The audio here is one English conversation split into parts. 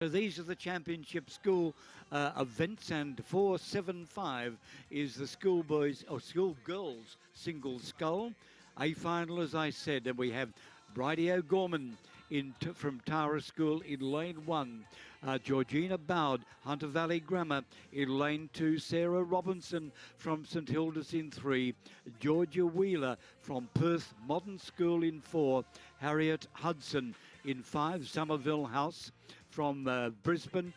So these are the championship school events, and 475 is the schoolboys or schoolgirls single scull. A final, as I said, and we have Bridie O'Gorman from Tara School in lane 1. Georgina Bowd, Hunter Valley Grammar in lane 2. Sarah Robinson from St Hildas in 3. Georgia Wheeler from Perth Modern School in 4. Harriet Hudson in 5. Somerville House from Brisbane.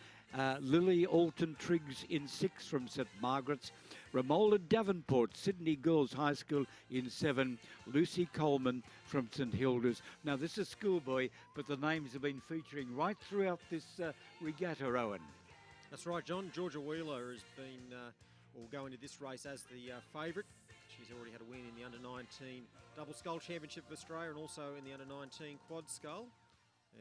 Lily Alton-Triggs in 6 from St Margarets. Romola Davenport, Sydney Girls High School in 7. Lucy Coleman from St Hildas. Now this is schoolboy, but the names have been featuring right throughout this regatta, Owen. That's right, John. Georgia Wheeler has been, will go into this race as the favourite. She's already had a win in the Under-19 Double Scull Championship of Australia and also in the Under-19 Quad Scull,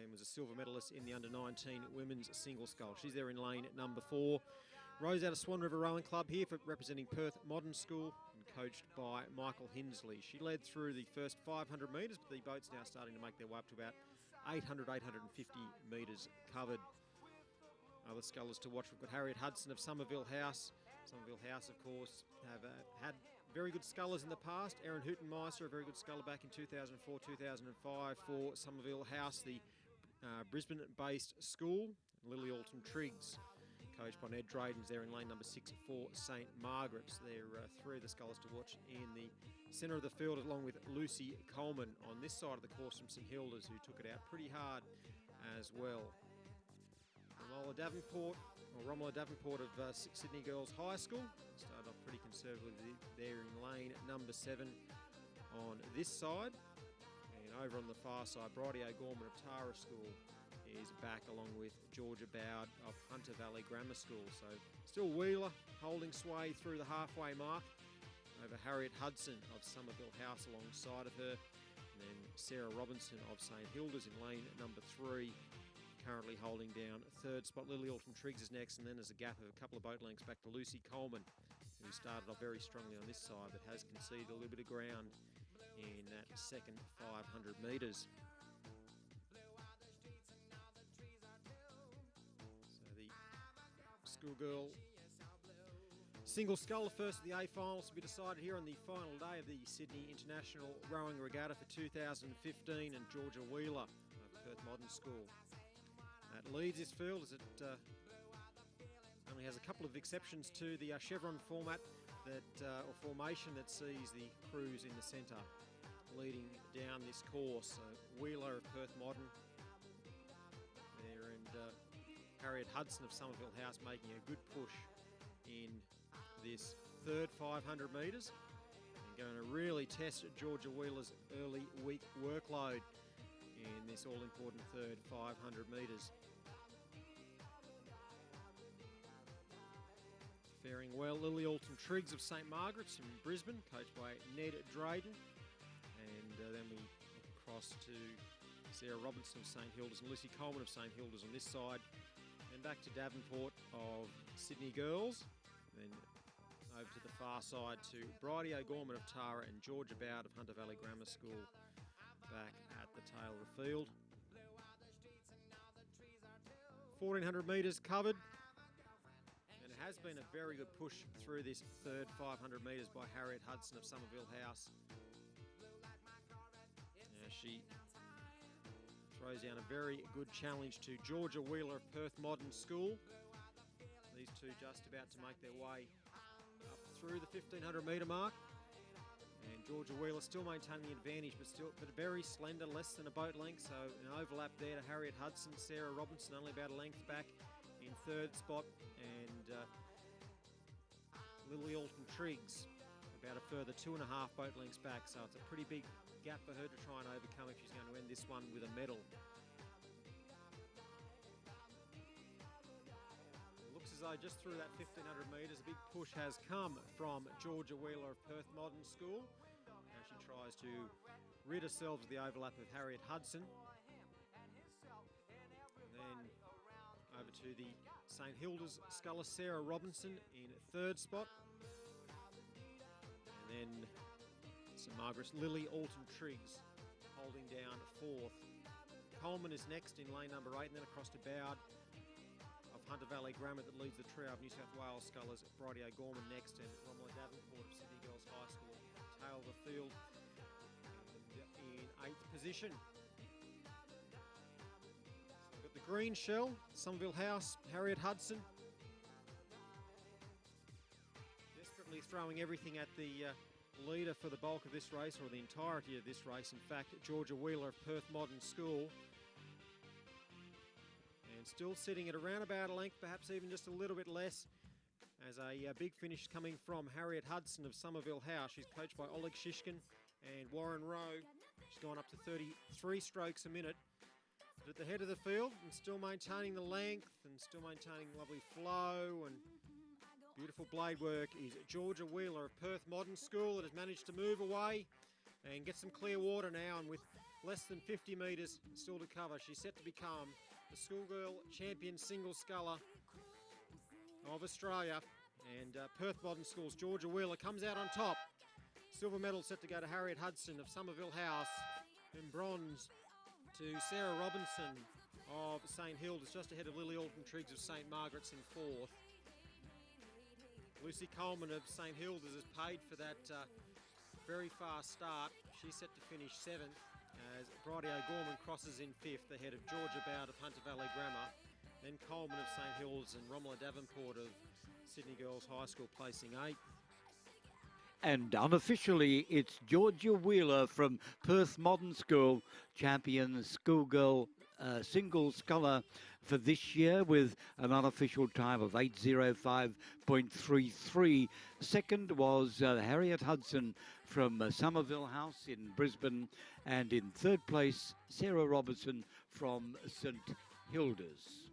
and was a silver medalist in the Under-19 Women's Single Scull. She's there in lane number 4. Rose out of Swan River Rowing Club here for representing Perth Modern School and coached by Michael Hinsley. She led through the first 500 metres, but the boat's now starting to make their way up to about 800, 850 metres covered. Other scullers to watch, we've got Harriet Hudson of Somerville House. Somerville House, of course, have had very good scullers in the past. Erin Houtenmeister, a very good sculler back in 2004, 2005 for Somerville House, the Brisbane-based school. Lily Alton-Triggs, coached by Ned Drayden's there in lane number 6 for St Margaret's. They're 3 of the scullers to watch in the centre of the field, along with Lucy Coleman on this side of the course from St Hildas, who took it out pretty hard as well. Romola Davenport of Sydney Girls High School started off pretty conservatively there in lane number 7 on this side. And over on the far side, Bridie O'Gorman of Tara School is back, along with Georgia Bowd of Hunter Valley Grammar School. So still Wheeler holding sway through the halfway mark over Harriet Hudson of Somerville House alongside of her. And then Sarah Robinson of St Hildas in lane number 3, currently holding down 3rd spot. Lily Alton-Triggs is next, and then there's a gap of a couple of boat lengths back to Lucy Coleman, who started off very strongly on this side but has conceded a little bit of ground in that second 500 metres. So the schoolgirl single scull, the first of the A finals, to be decided here on the final day of the Sydney International Rowing Regatta for 2015, and Georgia Wheeler of Perth Modern School that leads this field, as it only has a couple of exceptions to the chevron format or formation that sees the crews in the centre leading down this course. So Wheeler of Perth Modern there, and Harriet Hudson of Somerville House making a good push in this third 500 metres and going to really test Georgia Wheeler's early week workload in this all-important third 500 metres. Faring well, Lily Alton-Triggs of St Margaret's in Brisbane, coached by Ned Drayden. And then we look across to Sarah Robinson of St Hildas and Lucy Coleman of St Hildas on this side. Then back to Davenport of Sydney Girls. Then over to the far side to Bridie O'Gorman of Tara and Georgia Bowd of Hunter Valley Grammar School back at the tail of the field. 1,400 metres covered. And it has been a very good push through this third 500 metres by Harriet Hudson of Somerville House. She throws down a very good challenge to Georgia Wheeler of Perth Modern School. These two just about to make their way up through the 1,500 metre mark. And Georgia Wheeler still maintaining the advantage, but very slender, less than a boat length. So an overlap there to Harriet Hudson. Sarah Robinson only about a length back in 3rd spot. And Lily Alton-Triggs about a further 2.5 boat lengths back. So it's a pretty big gap for her to try and overcome if she's going to end this one with a medal. Looks as though just through that 1,500 metres, a big push has come from Georgia Wheeler of Perth Modern School. Now she tries to rid herself of the overlap of Harriet Hudson. And then over to the St Hildas sculler Sarah Robinson in 3rd spot. And then St Margaret's Lily Alton-Triggs holding down 4th. Coleman is next in lane number 8, and then across to Bowd Valley Grammar that leads the trio of New South Wales scullers. Bridie O'Gorman next, and Romola Davenport of Sydney Girls High School tail the field and in 8th position. So we've got the green shell, Somerville House, Harriet Hudson. Desperately throwing everything at the leader for the bulk of this race, or the entirety of this race. In fact, Georgia Wheeler of Perth Modern School. And still sitting at around about a length, perhaps even just a little bit less, as a big finish coming from Harriet Hudson of Somerville House. She's coached by Oleg Shishkin and Warren Rowe. She's gone up to 33 strokes a minute. But at the head of the field, and still maintaining the length and still maintaining lovely flow and beautiful blade work, is Georgia Wheeler of Perth Modern School, that has managed to move away and get some clear water now, and with less than 50 metres still to cover, she's set to become the Schoolgirl Champion Single Sculler of Australia. And Perth Modern School's Georgia Wheeler comes out on top. Silver medal set to go to Harriet Hudson of Somerville House, and bronze to Sarah Robinson of St Hildas, just ahead of Lily Alton-Triggs of St Margarets in 4th. Lucy Coleman of St Hildas has paid for that very fast start. She's set to finish 7th, as Bridie O'Gorman crosses in 5th ahead of Georgia Bowd of Hunter Valley Grammar. Then Coleman of St Hildas and Romola Davenport of Sydney Girls High School placing 8th. And unofficially, it's Georgia Wheeler from Perth Modern School, champion schoolgirl single sculler for this year, with an unofficial time of 8:05.33. Second was Harriet Hudson from Somerville House in Brisbane, and in third place, Sarah Robertson from St Hildas.